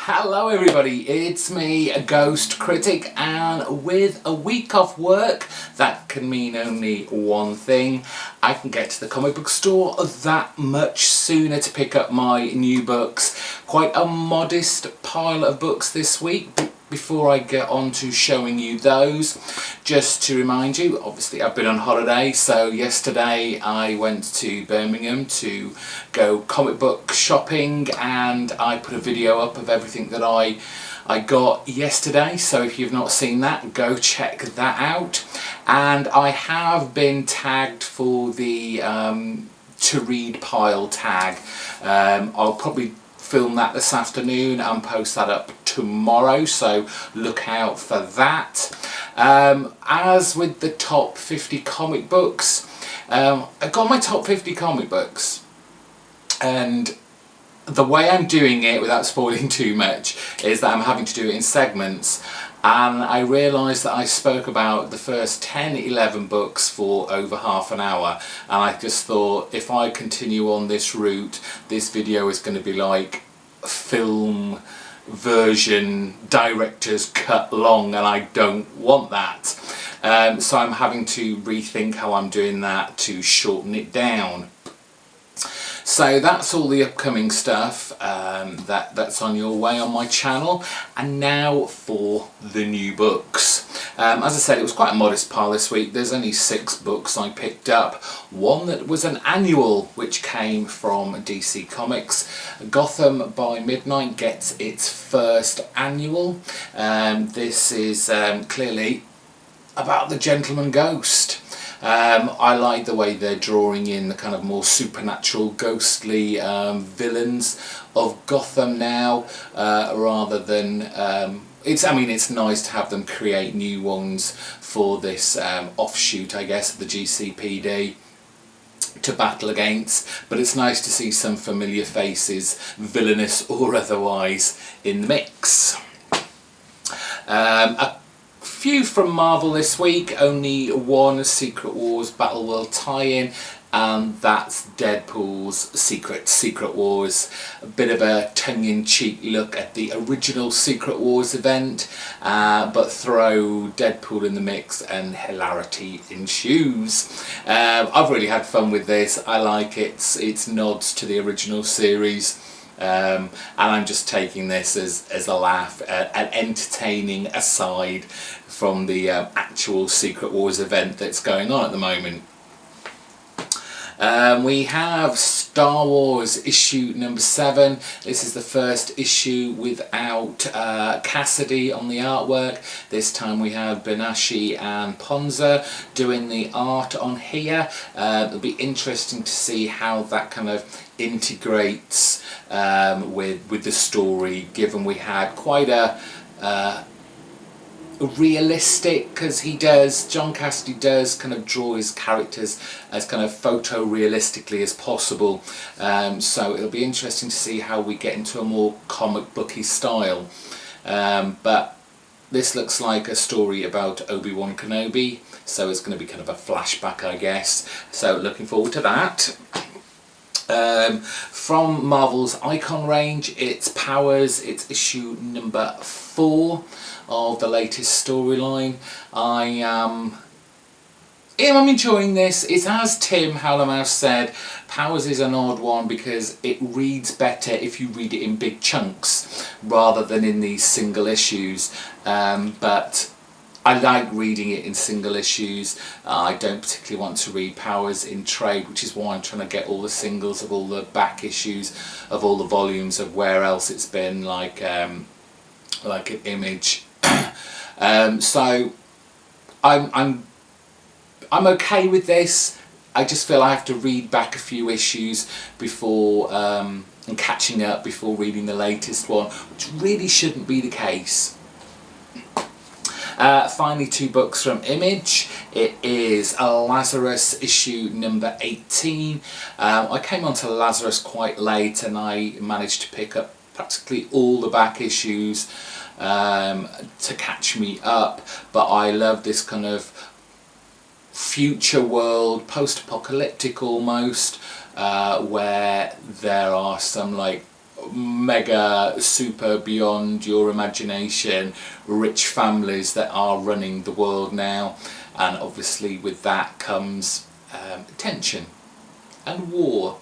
Hello everybody, it's me, GhostCritic, and with a week off work, that can mean only one thing. I can get to the comic book store that much sooner to pick up my new books. Quite a modest pile of books this week. Before I get on to showing you those, just to remind you, obviously I've been on holiday, so yesterday I went to Birmingham to go comic book shopping, and I put a video up of everything that I got yesterday, so if you've not seen that, go check that out. And I have been tagged for the to read pile tag. I'll probably film that this afternoon and post that up tomorrow, so look out for that. As with the top 50 comic books, I've got my top 50 comic books, and the way I'm doing it, without spoiling too much, is that I'm having to do it in segments. And I realised that I spoke about the first 10-11 books for over half an hour, and I just thought, if I continue on this route, this video is going to be like film version director's cut long, and I don't want that. So I'm having to rethink how I'm doing that to shorten it down. So that's all the upcoming stuff that's on your way on my channel. And now for the new books. As I said, it was quite a modest pile this week. There's only 6 books I picked up. One that was an annual, which came from DC Comics. Gotham by Midnight gets its first annual. This is clearly about the Gentleman Ghost. I like the way they're drawing in the kind of more supernatural, ghostly villains of Gotham now, rather than it's nice to have them create new ones for this offshoot, I guess, of the GCPD to battle against, but it's nice to see some familiar faces, villainous or otherwise, in the mix. A few from Marvel this week, only one Secret Wars Battle World tie-in, and that's Deadpool's Secret Wars. A bit of a tongue-in-cheek look at the original Secret Wars event, but throw Deadpool in the mix and hilarity ensues. I've really had fun with this. I like its nods to the original series. And I'm just taking this as a laugh, an entertaining aside from the actual Secret Wars event that's going on at the moment. We have Star Wars issue number 7. This is the first issue without Cassidy on the artwork. This time we have Benashi and Ponza doing the art on here. It'll be interesting to see how that kind of integrates with the story, given we had quite a realistic, because John Cassidy does kind of draw his characters as kind of photorealistically as possible, so it'll be interesting to see how we get into a more comic booky style, but this looks like a story about Obi-Wan Kenobi, so it's going to be kind of a flashback, I guess, so looking forward to that. From Marvel's Icon range, it's Powers, it's issue number 4 of the latest storyline. I'm enjoying this. It's, as Tim Halamouse said, Powers is an odd one because it reads better if you read it in big chunks rather than in these single issues, but I like reading it in single issues. I don't particularly want to read Powers in trade, which is why I'm trying to get all the singles of all the back issues of all the volumes of where else it's been, like an Image. So I'm okay with this. I just feel I have to read back a few issues before and catching up before reading the latest one, which really shouldn't be the case. Finally, 2 books from Image. It is Lazarus issue number 18. I came onto Lazarus quite late, and I managed to pick up practically all the back issues to catch me up, but I love this kind of future world, post-apocalyptic almost, where there are some like mega super beyond your imagination rich families that are running the world now, and obviously with that comes tension and war.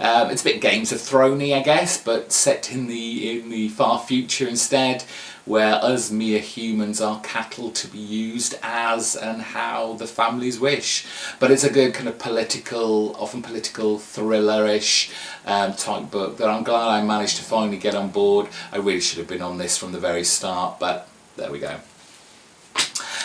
It's a bit Games of Thrones-y, I guess, but set in the far future instead, where us mere humans are cattle to be used as and how the families wish. But it's a good kind of political, often political thriller-ish type book that I'm glad I managed to finally get on board. I really should have been on this from the very start, but there we go.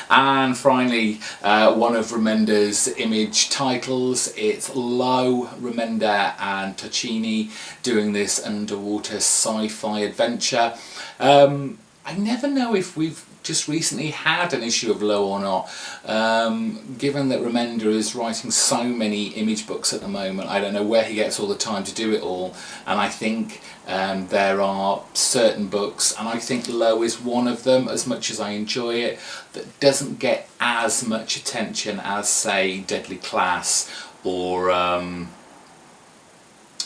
And finally, one of Remender's Image titles. It's Low, Remender and Tocchini doing this underwater sci-fi adventure. I never know if we've just recently had an issue of Low or not. Given that Remender is writing so many Image books at the moment, I don't know where he gets all the time to do it all. And I think there are certain books, and I think Low is one of them, as much as I enjoy it, that doesn't get as much attention as, say, Deadly Class or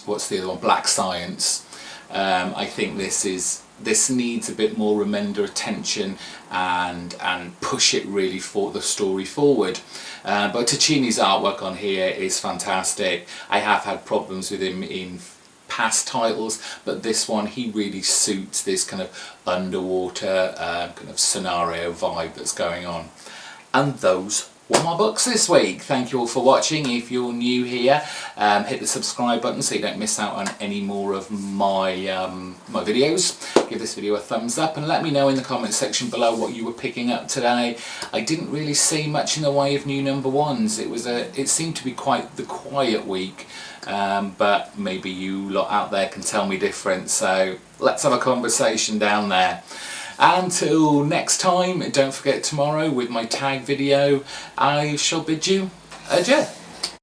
what's the other one, Black Science. I think this needs a bit more Remender attention and push it really for the story forward. But Tocchini's artwork on here is fantastic. I have had problems with him in past titles, but this one he really suits this kind of underwater kind of scenario vibe that's going on. And those were my books this week. Thank you all for watching. If you're new here, hit the subscribe button so you don't miss out on any more of my my videos. Give this video a thumbs up and let me know in the comments section below what you were picking up today. I didn't really see much in the way of new number ones. It seemed to be quite the quiet week, but maybe you lot out there can tell me different, so let's have a conversation down there. Until next time, don't forget tomorrow with my tag video, I shall bid you adieu.